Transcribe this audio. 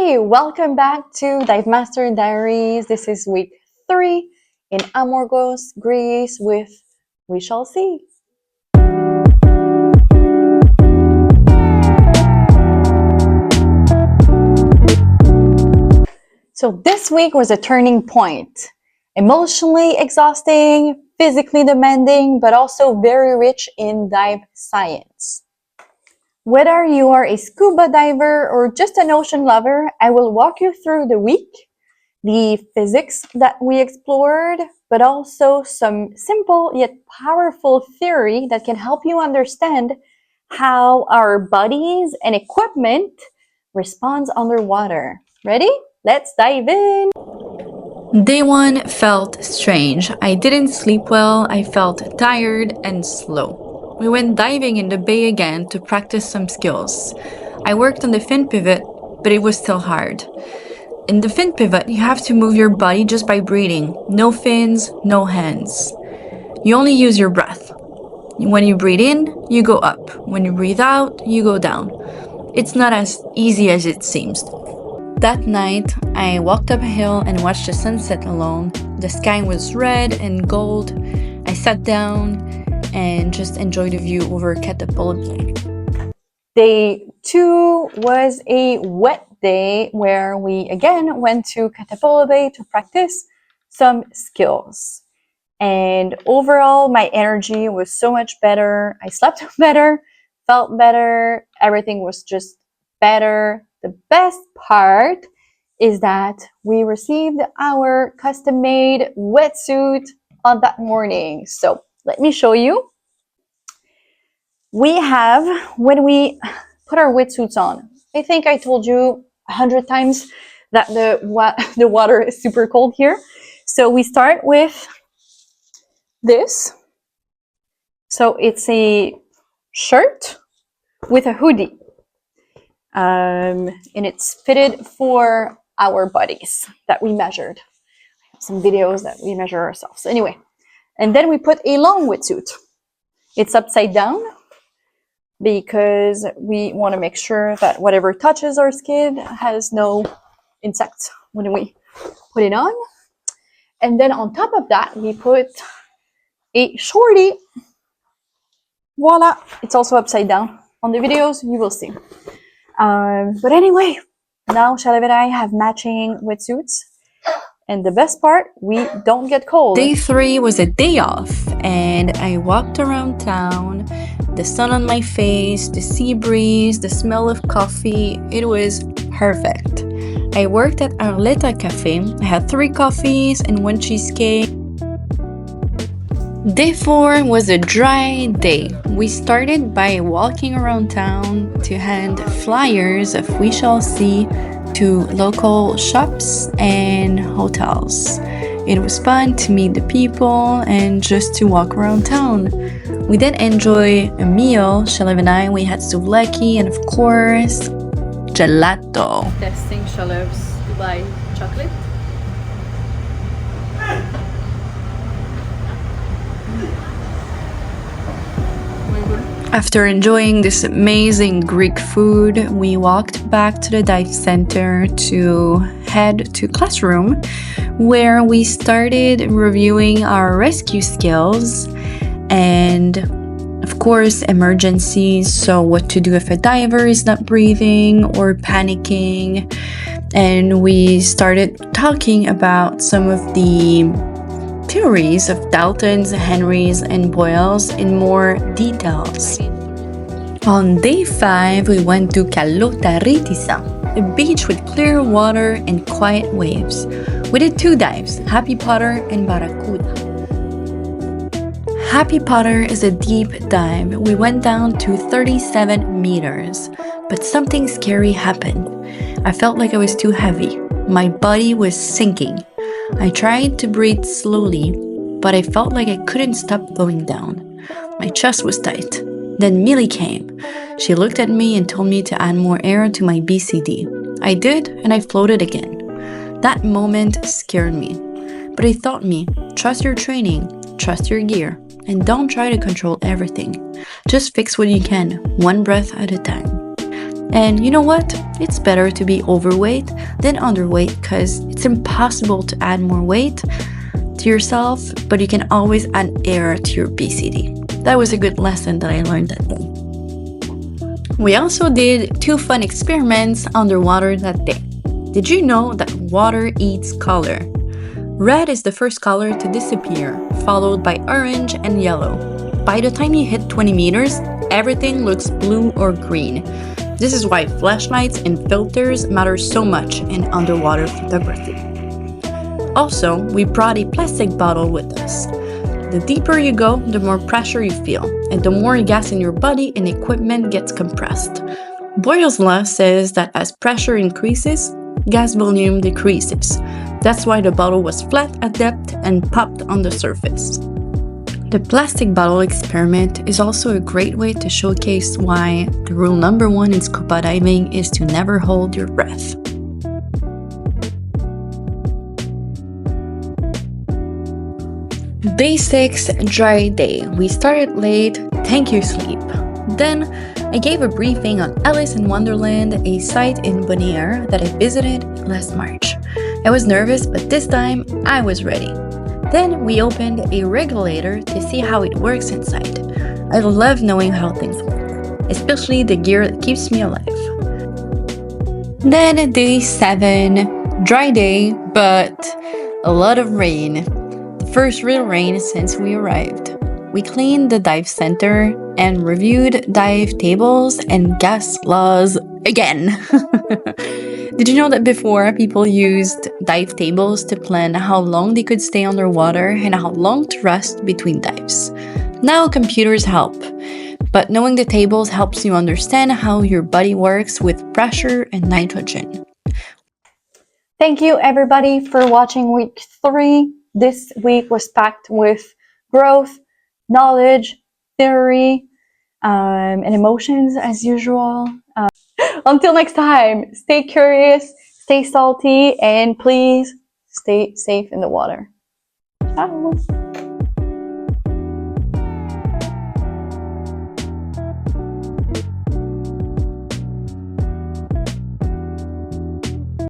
Hey, welcome back to Divemaster Diaries. This is week 3 in Amorgos, Greece with We Shall See. So this week was a turning point. Emotionally exhausting, physically demanding, but also very rich in dive science. Whether you are a scuba diver or just an ocean lover, I will walk you through the week, the physics that we explored, but also some simple yet powerful theory that can help you understand how our bodies and equipment responds underwater. Ready? Let's dive in! Day 1 felt strange. I didn't sleep well, I felt tired and slow. We went diving in the bay again to practice some skills. I worked on the fin pivot, but it was still hard. In the fin pivot, you have to move your body just by breathing. No fins, no hands. You only use your breath. When you breathe in, you go up. When you breathe out, you go down. It's not as easy as it seems. That night, I walked up a hill and watched the sunset alone. The sky was red and gold. I sat down and just enjoyed the view over Katapola Bay. Day 2 was a wet day where we again went to Katapola Bay to practice some skills. And overall, my energy was so much better. I slept better, felt better, everything was just better. The best part is that we received our custom-made wetsuit on that morning. So let me show you. We have, when we put our wetsuits on, I think I told you 100 times that the water is super cold here. So we start with this. So it's a shirt with a hoodie. And it's fitted for our bodies that we measured. I have some videos that we measure ourselves. Anyway, and then we put a long wetsuit. It's upside down because we want to make sure that whatever touches our skin has no insects when we put it on. And then on top of that, we put a shorty. Voila! It's also upside down. On the videos, you will see. But anyway, now Shalev and I have matching wetsuits. And the best part, we don't get cold. Day 3 was a day off, and I walked around town. The sun on my face, the sea breeze, the smell of coffee, it was perfect. I worked at Arleta Café. I had 3 coffees and 1 cheesecake. Day 4 was a dry day. We started by walking around town to hand flyers of We Shall See to local shops and hotels. It was fun to meet the people and just to walk around town. We then enjoy a meal. Shalev and I, we had souvlaki and of course, gelato. Testing Shalev's Dubai chocolate. After enjoying this amazing Greek food, we walked back to the dive center to head to classroom where we started reviewing our rescue skills and of course emergencies, so what to do if a diver is not breathing or panicking. And we started talking about some of the theories of Dalton's, Henry's, and Boyle's in more details. On day 5, we went to Kalotaritisa, a beach with clear water and quiet waves. We did 2 dives, Happy Potter and Barracuda. Happy Potter is a deep dive. We went down to 37 meters, but something scary happened. I felt like I was too heavy. My body was sinking. I tried to breathe slowly, but I felt like I couldn't stop going down. My chest was tight. Then Millie came. She looked at me and told me to add more air to my BCD. I did, and I floated again. That moment scared me. But it taught me, trust your training, trust your gear, and don't try to control everything. Just fix what you can, one breath at a time. And you know what? It's better to be overweight than underweight because it's impossible to add more weight to yourself, but you can always add air to your BCD. That was a good lesson that I learned that day. We also did 2 fun experiments underwater that day. Did you know that water eats color? Red is the first color to disappear, followed by orange and yellow. By the time you hit 20 meters, everything looks blue or green. This is why flashlights and filters matter so much in underwater photography. Also, we brought a plastic bottle with us. The deeper you go, the more pressure you feel, and the more gas in your body and equipment gets compressed. Boyle's law says that as pressure increases, gas volume decreases. That's why the bottle was flat at depth and popped on the surface. The plastic bottle experiment is also a great way to showcase why the rule number 1 in scuba diving is to never hold your breath. Day 6, dry day. We started late, thank you sleep. Then I gave a briefing on Alice in Wonderland, a site in Bonaire that I visited last March. I was nervous, but this time I was ready. Then we opened a regulator to see how it works inside. I love knowing how things work, especially the gear that keeps me alive. Then day 7, dry day, but a lot of rain. The first real rain since we arrived. We cleaned the dive center and reviewed dive tables and gas laws again. Did you know that before people used dive tables to plan how long they could stay underwater and how long to rest between dives? Now computers help, but knowing the tables helps you understand how your body works with pressure and nitrogen. Thank you everybody for watching week 3. This week was packed with growth, knowledge, theory, and emotions as usual. Until next time, stay curious, stay salty, and please stay safe in the water. Ciao.